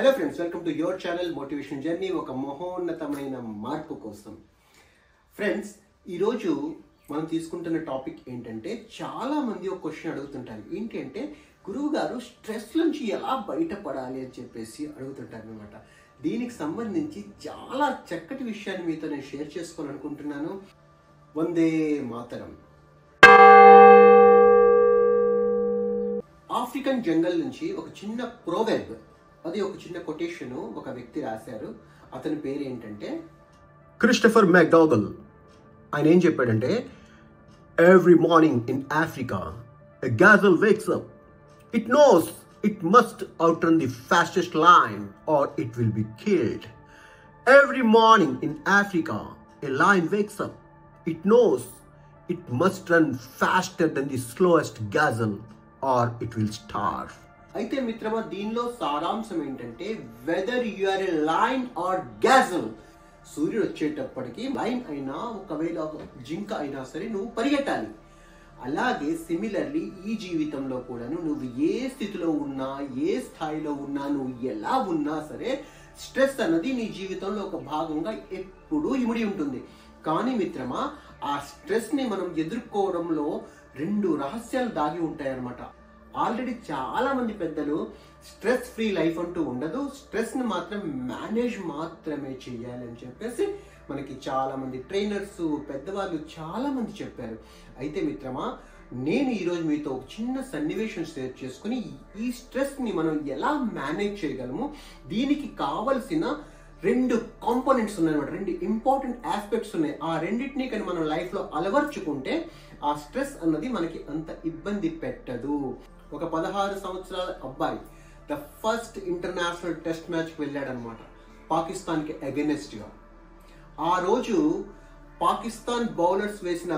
Hello friends, welcome to your channel motivation journey. ఒక మహోన్నతమైన మార్పు కోసం. ఫ్రెండ్స్, ఈరోజు మనం తీసుకుంటున్న టాపిక్ ఏంటంటే, చాలా మంది ఒక క్వశ్చన్ అడుగుతుంటారు. ఏంటి అంటే, గురువు గారు స్ట్రెస్ నుంచి ఎలా బయటపడాలి అని చెప్పేసి అడుగుతుంటారు అనమాట. దీనికి సంబంధించి చాలా చక్కటి విషయాన్ని మీతో నేను షేర్ చేసుకోవాలనుకుంటున్నాను. వందే మాతరం. ఆఫ్రికన్ జంగల్ నుంచి ఒక చిన్న ప్రోవెర్బ్, అది ఒక చిన్న కొటేషన్ ఒక వ్యక్తి రాశారు. అతని పేరు ఏంటంటే క్రిస్టఫర్ మెక్డోగల్. ఆయన ఏం చెప్పాడంటే, every morning in Africa a gazelle wakes up. It knows it must outrun the fastest lion or it will be killed. Every morning in Africa a lion wakes up. It knows it must run faster than the slowest gazelle or it will starve. అయితే మిత్రమా, దీనిలో సారాంశం ఏంటంటే, whether you are a lion or gazelle, సూర్యుడు వచ్చేటప్పటికి lion అయినా ఒకవేళ జింక అయినా సరే నువ్వు పరిగెట్టాలి. అలాగే సిమిలర్లీ ఈ జీవితంలో కూడాను నువ్వు ఏ స్థితిలో ఉన్నా, ఏ స్థాయిలో ఉన్నా, నువ్వు ఎలా ఉన్నా సరే స్ట్రెస్ అన్నది నీ జీవితంలో ఒక భాగంగా ఎప్పుడూ ఇమిడి ఉంటుంది. కానీ మిత్రమా, ఆ స్ట్రెస్ ని మనం ఎదుర్కోవడంలో రెండు రహస్యాలు దాగి ఉంటాయి అన్నమాట. ఆల్రెడీ చాలా మంది పెద్దలు స్ట్రెస్ ఫ్రీ లైఫ్ అంటూ ఉండదు, స్ట్రెస్ ని మాత్రం మేనేజ్ మాత్రమే చేయాలని చెప్పేసి మనకి చాలా మంది ట్రైనర్స్, పెద్దవాళ్ళు చాలా మంది చెప్పారు. అయితే మిత్రమా, నేను ఈరోజు మీతో ఒక చిన్న సన్నివేశం షేర్ చేసుకుని ఈ స్ట్రెస్ ని మనం ఎలా మేనేజ్ చేయగలము, దీనికి కావలసిన రెండు కాంపోనెంట్స్ ఉన్నాయన్నమాట. రెండు ఇంపార్టెంట్ ఆస్పెక్ట్స్ ఉన్నాయి. ఆ రెండింటినీ కానీ మనం లైఫ్ లో అలవర్చుకుంటే ఆ స్ట్రెస్ అన్నది మనకి అంత ఇబ్బంది పెట్టదు. ఒక 16 సంవత్సరాల అబ్బాయి ద ఫస్ట్ ఇంటర్నేషనల్ టెస్ట్ మ్యాచ్కి వెళ్ళాడనమాట, పాకిస్తాన్కి అగెనెస్ట్ గా. ఆ రోజు పాకిస్తాన్ బౌలర్స్ వేసిన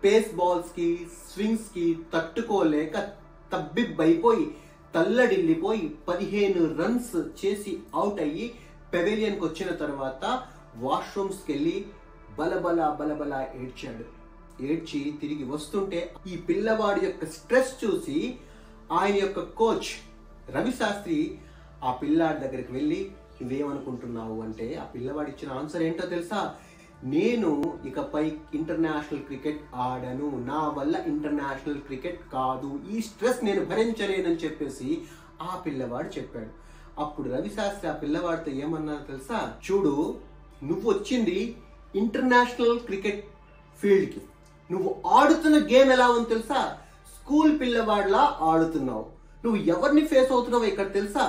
పేస్ బాల్స్ కి, స్వింగ్స్ కి తట్టుకోలేక తబ్బిబ్బైపోయి తల్లడిల్లిపోయి 15 రన్స్ చేసి అవుట్ అయ్యి పెవిలియన్కి వచ్చిన తర్వాత వాష్రూమ్స్కి వెళ్ళి బలబల ఏడ్చాడు. ఏడ్చి తిరిగి వస్తుంటే ఈ పిల్లవాడి యొక్క స్ట్రెస్ చూసి ఆయన యొక్క కోచ్ రవి శాస్త్రి ఆ పిల్లాడి దగ్గరికి వెళ్ళి, నువ్వేమనుకుంటున్నావు అంటే, ఆ పిల్లవాడు ఇచ్చిన ఆన్సర్ ఏంటో తెలుసా? నేను ఇకపై ఇంటర్నేషనల్ క్రికెట్ ఆడను, నా వల్ల ఇంటర్నేషనల్ క్రికెట్ కాదు, ఈ స్ట్రెస్ నేను భరించలేనని చెప్పేసి ఆ పిల్లవాడు చెప్పాడు. అప్పుడు రవి శాస్త్రి ఆ పిల్లవాడితో ఏమన్నారో తెలుసా? చూడు, నువ్వు వచ్చింది ఇంటర్నేషనల్ క్రికెట్ ఫీల్డ్ కి, నువ్వు ఆడుతున్న గేమ్ ఎలా ఉంది తెలుసా? స్కూల్ పిల్లవాడిలా ఆడుతున్నావు. నువ్వు ఎవరిని ఫేస్ అవుతున్నావు ఇక్కడ తెలుసా?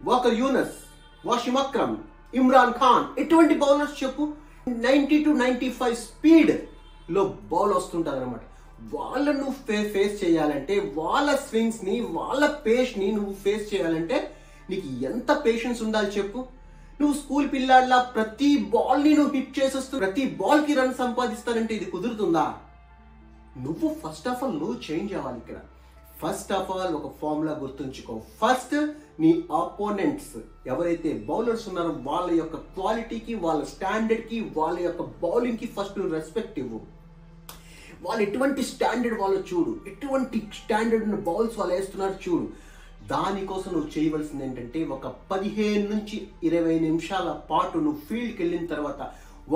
వాకర్ యూనస్, వాషిమ్ అక్రమ్, ఇమ్రాన్ ఖాన్, ఎటువంటి బౌలర్స్ చెప్పు. 90 to 95 స్పీడ్ లో బౌల్ వస్తుంటారు అనమాట. వాళ్ళను నువ్వు ఫేస్ చేయాలంటే, వాళ్ళ స్వింగ్స్ ని, వాళ్ళ పేస్ ని నువ్వు ఫేస్ చేయాలంటే నీకు ఎంత పేషెన్స్ ఉండాలి చెప్పు. నువ్వు స్కూల్ పిల్లాడిలా ప్రతి బాల్ ని నువ్వు హిట్ చేసేస్తూ ప్రతి బాల్ కి రన్ సంపాదిస్తానంటే ఇది కుదురుతుందా? నువ్వు ఫస్ట్ ఆఫ్ ఆల్ నువ్వు చేంజ్ అవ్వాలి. ఇక్కడ ఫస్ట్ ఆఫ్ ఆల్ ఒక ఫార్ములా గుర్తుంచుకో. ఫస్ట్ నీ ఆపోనెంట్స్ ఎవరైతే బౌలర్స్ ఉన్నారో వాళ్ళ యొక్క క్వాలిటీకి, వాళ్ళ స్టాండర్డ్ కి, వాళ్ళ యొక్క బౌలింగ్ కి ఫస్ట్ నువ్వు రెస్పెక్ట్ ఇవ్వు. వాళ్ళు ఎటువంటి స్టాండర్డ్ వాళ్ళు చూడు, ఎటువంటి స్టాండర్డ్ ఉన్న బౌల్స్ వాళ్ళు వేస్తున్నారు చూడు. దానికోసం నువ్వు చేయవలసింది ఏంటంటే, ఒక 15 నుంచి 20 నిమిషాల పాటు నువ్వు ఫీల్డ్కి వెళ్ళిన తర్వాత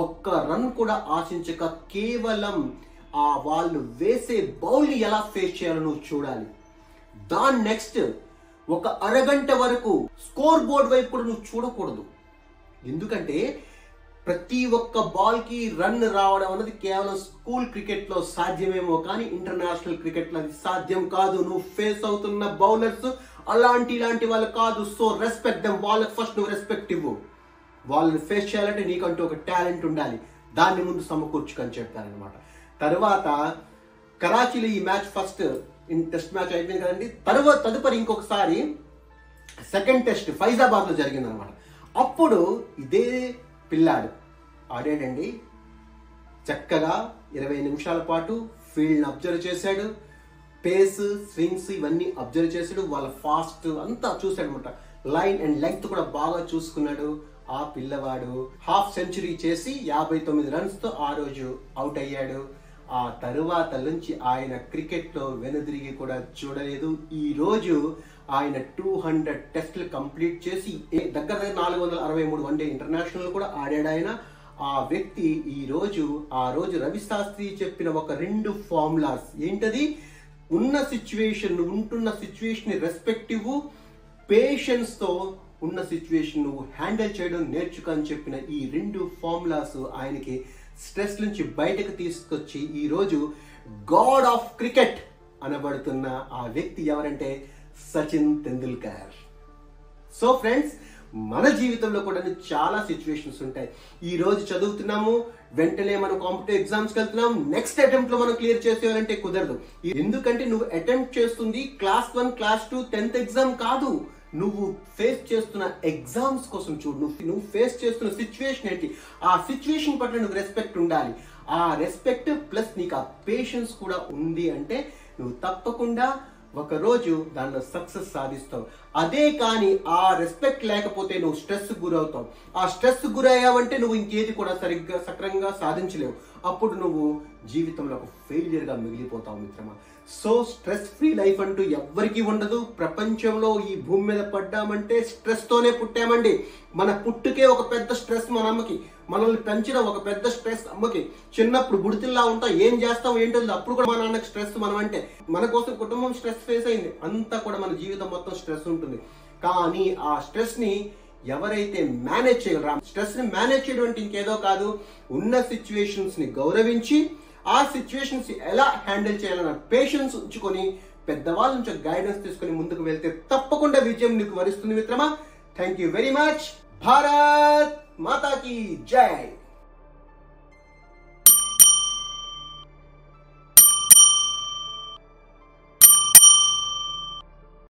ఒక్క రన్ కూడా ఆశించక కేవలం ఆ వాళ్ళు వేసే బౌల్ని ఎలా ఫేస్ చేయాలో నువ్వు చూడాలి. దాని నెక్స్ట్ ఒక అరగంట వరకు స్కోర్ బోర్డ్ వైపు కూడా నువ్వు చూడకూడదు. ఎందుకంటే ప్రతి ఒక్క బాల్ కి రన్ రావడం అనేది కేవలం స్కూల్ క్రికెట్ లో సాధ్యమేమో కానీ ఇంటర్నేషనల్ క్రికెట్ లో అది సాధ్యం కాదు. నువ్వు ఫేస్ అవుతున్న బౌలర్స్ ఇలాంటి వాళ్ళు కాదు. So respect them. వాళ్ళకి ఫస్ట్ నువ్వు రెస్పెక్ట్ ఇవ్వు. వాళ్ళని ఫేస్ చేయాలంటే నీకంటూ ఒక టాలెంట్ ఉండాలి, దాన్ని ముందు సమకూర్చుకొని చెప్పారనమాట. తర్వాత కరాచీలో ఈ మ్యాచ్ ఫస్ట్ టెస్ట్ మ్యాచ్ అయిపోయింది కదండి. తదుపరి ఇంకొకసారి సెకండ్ టెస్ట్ ఫైజాబాద్ లో జరిగింది అనమాట. అప్పుడు ఇదే పిల్లాడు ఆడాడండి. చక్కగా 20 నిమిషాల పాటు ఫీల్డ్ అబ్జర్వ్ చేశాడు, పేస్, స్వింగ్స్ ఇవన్నీ అబ్జర్వ్ చేశాడు, వాళ్ళ ఫాస్ట్ అంతా చూశాడు అనమాట. లైన్ అండ్ లెంగ్త్ కూడా బాగా చూసుకున్నాడు. ఆ పిల్లవాడు హాఫ్ సెంచరీ చేసి 59 రన్స్ తో ఆ రోజు అవుట్ అయ్యాడు. ఆ తరువాత నుంచి ఆయన క్రికెట్ లో వెనుదిరిగి కూడా చూడలేదు. ఈ రోజు ఆయన 200 టెస్టులు కంప్లీట్ చేసి దగ్గర 463 వన్డే ఇంటర్నేషనల్ కూడా ఆడాడు ఆయన. ఆ వ్యక్తి ఆ రోజు రవి శాస్త్రి చెప్పిన ఒక 2 ఫార్ములాస్ ఏంటది, ఉంటున్న సిచ్యువేషన్ రెస్పెక్టివ్ పేషెన్స్ తో ఉన్న సిచ్యువేషన్ నువ్వు హ్యాండిల్ చేయడం నేర్చుకో అని చెప్పిన ఈ 2 ఫార్ములాస్ ఆయనకి స్ట్రెస్ నుంచి బయటకు తీసుకొచ్చి ఈ రోజు గాడ్ ఆఫ్ క్రికెట్ అనబడుతున్న ఆ వ్యక్తి ఎవరంటే సచిన్ తెందుల్కర్. సో ఫ్రెండ్స్, మన జీవితంలో కూడా చాలా సిచ్యువేషన్స్ ఉంటాయి. ఈ రోజు చదువుతున్నాము, వెంటనే మనం కాంపిటేటివ్ ఎగ్జామ్స్కి వెళ్తున్నాం, నెక్స్ట్ అటెంప్ట్ లో మనం క్లియర్ చేసేయాలంటే కుదరదు. ఎందుకంటే నువ్వు అటెంప్ట్ చేస్తుంది క్లాస్ 1, క్లాస్ 2, 10th ఎగ్జామ్ కాదు. నువ్వు ఫేస్ చేస్తున్న ఎగ్జామ్స్ కోసం చూడు. నువ్వు ఫేస్ చేస్తున్న సిచ్యువేషన్ ఏంటి, ఆ సిచ్యువేషన్ పట్ల నువ్వు రెస్పెక్ట్ ఉండాలి. ఆ రెస్పెక్ట్ ప్లస్ నీకు ఆ పేషెన్స్ కూడా ఉంది అంటే నువ్వు తప్పకుండా ఒక రోజు దానిలో సక్సెస్ సాధిస్తావు. అదే కానీ ఆ రెస్పెక్ట్ లేకపోతే నువ్వు స్ట్రెస్ గురవుతావు. ఆ స్ట్రెస్ గురయ్యావంటే నువ్వు ఇంకేది కూడా సక్రంగా సాధించలేవు. అప్పుడు నువ్వు జీవితంలో ఒక ఫెయిలియర్ గా మిగిలిపోతావు మిత్రమా. సో స్ట్రెస్ ఫ్రీ లైఫ్ అంటూ ఎవ్వరికీ ఉండదు. ప్రపంచంలో ఈ భూమి మీద పడ్డామంటే స్ట్రెస్ తోనే పుట్టామండి. మన పుట్టుకే ఒక పెద్ద స్ట్రెస్ మన అమ్మకి, మనల్ని పెంచిన ఒక పెద్ద స్ట్రెస్ అమ్మకి. చిన్నప్పుడు బుడితిల్లా ఉంటాం, ఏం చేస్తాం ఏంటో అప్పుడు కూడా మా నాన్నకి స్ట్రెస్ మనం అంటే, మన కోసం కుటుంబం స్ట్రెస్ ఫేస్ అయింది, అంతా కూడా మన జీవితం మొత్తం స్ట్రెస్ ఉంటుంది. కానీ ఆ స్ట్రెస్ ని ఎవరైతే మేనేజ్ చేయగలరా, స్ట్రెస్ ని మేనేజ్ చేయడం అంటే ఇంకేదో కాదు, ఉన్న సిచ్యువేషన్స్ ని గౌరవించి ఆ సిచ్యువేషన్స్ ఎలా హ్యాండిల్ చేయాలన్న పేషెన్స్ ఉంచుకొని పెద్దవాళ్ళ నుంచి గైడెన్స్ తీసుకొని ముందుకు వెళ్తే తప్పకుండా విజయం నీకు వరిస్తుంది మిత్రమా. Thank you very much. Bharat మాతా కీ జై.